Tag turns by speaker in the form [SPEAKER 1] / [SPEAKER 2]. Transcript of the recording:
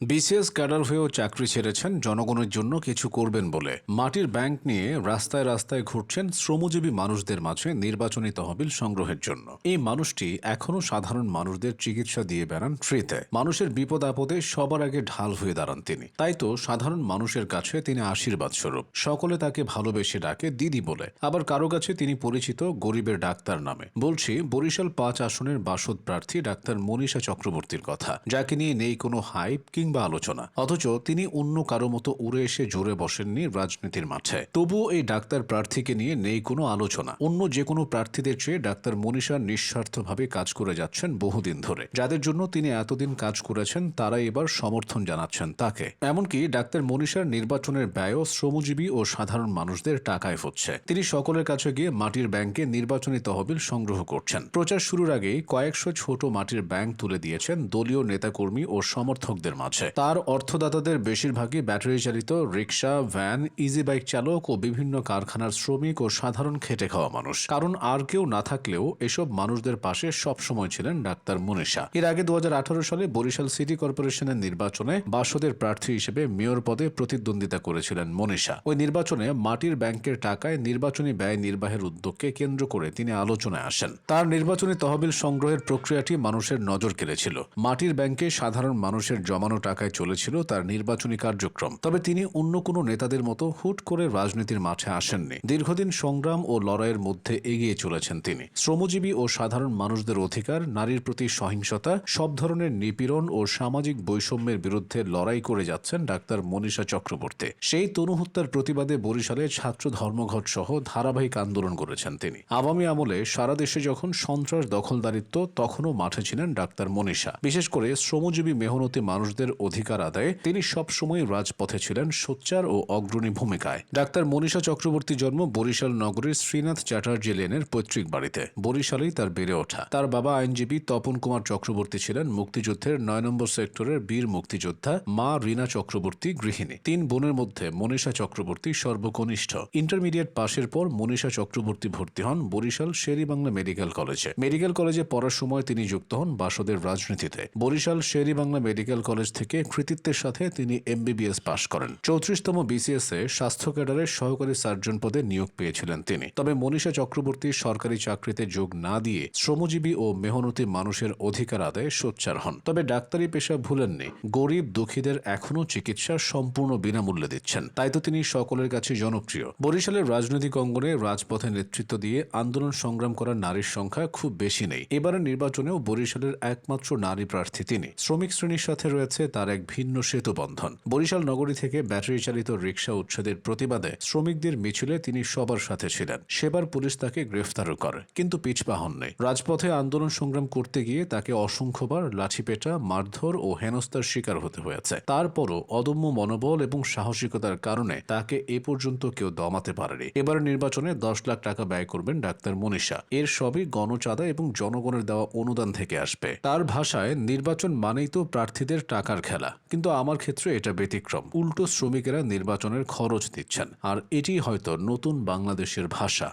[SPEAKER 1] BCS cadre হয়েও চাকরি ছেড়েছেন জনগণের জন্য কিছু করবেন বলে। মাটির ব্যাংক নিয়ে রাস্তায় রাস্তায় ঘুরছেন শ্রমজীবী মানুষদের মাঝে নির্বাচনী তহবিল সংগ্রহের জন্য। এই মানুষটি এখনও সাধারণ মানুষদের চিকিৎসা দিয়ে বেড়ান ফ্রিতে। মানুষের বিপদ আপদে সবার আগে ঢাল হয়ে দাঁড়ান তিনি। তাই তো সাধারণ মানুষের কাছে তিনি আশীর্বাদ স্বরূপ। সকলে তাকে ভালোবেসে ডাকে দিদি বলে। আবার কারো কাছে তিনি পরিচিত গরিবের ডাক্তার নামে। বলছি বরিশাল ৫ আসনের বাসদ প্রার্থী ডাক্তার মনীষা চক্রবর্তীর কথা, যাকে নিয়ে নেই কোনো হাইপ কিংবা আলোচনা। অথচ তিনি অন্য কারো মতো উড়ে এসে জোরে বসেননি রাজনীতির মাঠে। তবুও এই ডাক্তার প্রার্থীকে নিয়ে নেই কোনো আলোচনা। অন্য যে কোনো প্রার্থীদের চেয়ে ডাক্তার মনীষা নিঃস্বার্থভাবে কাজ করে যাচ্ছেন বহুদিন ধরে। যাদের জন্য তিনি এতদিন কাজ করেছেন তারা এবার সমর্থন জানাচ্ছেন তাকে। এমনকি ডাক্তার মনীষার নির্বাচনের ব্যয়ও শ্রমজীবী ও সাধারণ মানুষদের টাকায় হচ্ছে। তিনি সকলের কাছে গিয়ে মাটির ব্যাংকে নির্বাচনী তহবিল সংগ্রহ করছেন। প্রচার শুরুর আগেই কয়েকশো ছোট মাটির ব্যাংক তুলে দিয়েছেন দলীয় নেতাকর্মী ও সমর্থকদের মাঝে। তার অর্থদাতাদের বেশিরভাগই ব্যাটারি চালিত রিক্সা, ভ্যান, ইজি বাইক চালক ও বিভিন্ন কারখানার শ্রমিক ও সাধারণ খেটে খাওয়া মানুষ। কারণ আর কেউ না থাকলেও এসব মানুষদের পাশে সবসময় ছিলেন ডাক্তার মনীষা। এর আগে ২০১৮ সালে বরিশাল সিটি কর্পোরেশনের নির্বাচনে বাসদের প্রার্থী হিসেবে মেয়র পদে প্রতিদ্বন্দ্বিতা করেছিলেন মনীষা। ওই নির্বাচনে মাটির ব্যাংকের টাকায় নির্বাচনী ব্যয় নির্বাহের উদ্যোগকে কেন্দ্র করে তিনি আলোচনায় আসেন। তার নির্বাচনী তহবিল সংগ্রহের প্রক্রিয়াটি মানুষের নজর কেড়েছিল। মাটির ব্যাংকে সাধারণ মানুষের জমানো টাকায় চলেছিল তার নির্বাচনী কার্যক্রম। তবে তিনি অন্য কোনো নেতাদের মতো হুট করে রাজনীতির মাঠে আসেননি। দীর্ঘদিন সংগ্রাম ও লড়াইয়ের মধ্যে এগিয়ে চলেছেন তিনি। শ্রমজীবী ও সাধারণ মানুষদের অধিকার, নারীর প্রতি সহিংসতা, সব ধরনের নিপীড়ন ও সামাজিক বৈষম্যের বিরুদ্ধে লড়াই করে যাচ্ছেন ডাক্তার মনীষা চক্রবর্তী। সেই তনু হত্যার প্রতিবাদে বরিশালে ছাত্র ধর্মঘট সহ ধারাবাহিক আন্দোলন করেছেন তিনি। আওয়ামী আমলে সারা দেশে যখন সন্ত্রাস দখলদারিত্ব, তখনও মাঠে ছিলেন ডাক্তার মনীষা। বিশেষ করে শ্রমজীবী মেহনতি মানুষদের অধিকার আদায়ে তিনি সবসময় রাজপথে ছিলেন সোচ্চার ও অগ্রণী ভূমিকায়। ডাক্তার মনীষা চক্রবর্তী জন্ম বরিশাল নগরীর শ্রীনাথ চ্যাটার্জি লেনের পৈতৃক বাড়িতে। বরিশালেই তার বেড়ে ওঠা। তার বাবা আইনজীবী তপন কুমার চক্রবর্তী ছিলেন মুক্তিযুদ্ধের ৯ নম্বর সেক্টরের বীর মুক্তিযোদ্ধা। মা রীনা চক্রবর্তী গৃহিণী। ৩ বোনের মধ্যে মনীষা চক্রবর্তী সর্বকনিষ্ঠ। ইন্টারমিডিয়েট পাশের পর মনীষা চক্রবর্তী ভর্তি হন বরিশাল শের-ই-বাংলা মেডিকেল কলেজে। মেডিকেল কলেজে পড়ার সময় তিনি যুক্ত হন বাসদের রাজনীতিতে। বরিশাল শের-ই-বাংলা মেডিকেল কলেজ থেকে কৃতিত্বের সাথে তিনি এমবিবিএস পাশ করেন। ৩৪তম বিসিএসে স্বাস্থ্য ক্যাডারের সহকারী সার্জন পদে নিয়োগ পেয়েছিলেন তিনি। তবে মনীষা চক্রবর্তী সরকারি চাকরিতে যোগ না দিয়ে শ্রমজীবী ও মেহনতি মানুষের অধিকার আদায়ে সোচ্চার হন। তবে ডাক্তারি পেশা ভুলেননি। গরিব দুঃখীদের এখনও চিকিৎসা সম্পূর্ণ বিনামূল্যে দিচ্ছেন। তাই তো তিনি সকলের কাছে জনপ্রিয়। বরিশালের রাজনৈতিক অঙ্গনে রাজপথে নেতৃত্ব দিয়ে আন্দোলন সংগ্রাম করা নারীর সংখ্যা খুব বেশি নেই। এবারের নির্বাচনেও বরিশালের একমাত্র নারী প্রার্থী তিনি। শ্রমিক শ্রেণীর সাথে রয়েছে তার এক ভিন্ন সেতু বন্ধন। বরিশাল নগরী থেকে ব্যাটারি চালিত রিক্সা উচ্ছেদের প্রতিবাদে শ্রমিকদের মিছিলে তিনি সবার সাথে ছিলেন। সেবার পুলিশ তাকে গ্রেফতারও করে, কিন্তু পিছপা হননি। রাজপথে আন্দোলন সংগ্রাম করতে গিয়ে তাকে অসংখ্যবার লাঠিপেটা, মারধর ও হেনস্থার শিকার হতে হয়েছে। তারপরও অদম্য মনোবল এবং সাহসিকতার কারণে তাকে এ পর্যন্ত কেউ দমাতে পারেনি। এবার নির্বাচনে ১০ লাখ টাকা ব্যয় করবেন ডাক্তার মনীষা। এর সবই গণচাঁদা এবং জনগণের দেওয়া অনুদান থেকে আসবে। তার ভাষায় নির্বাচন মানেই তো প্রার্থীদের টাকার খেলা। কিন্তু আমার ক্ষেত্রে এটা ব্যতিক্রম। উল্টো শ্রমিকেরা নির্বাচনের খরচ দিচ্ছেন। আর এটি হয়তো নতুন বাংলাদেশের ভাষা।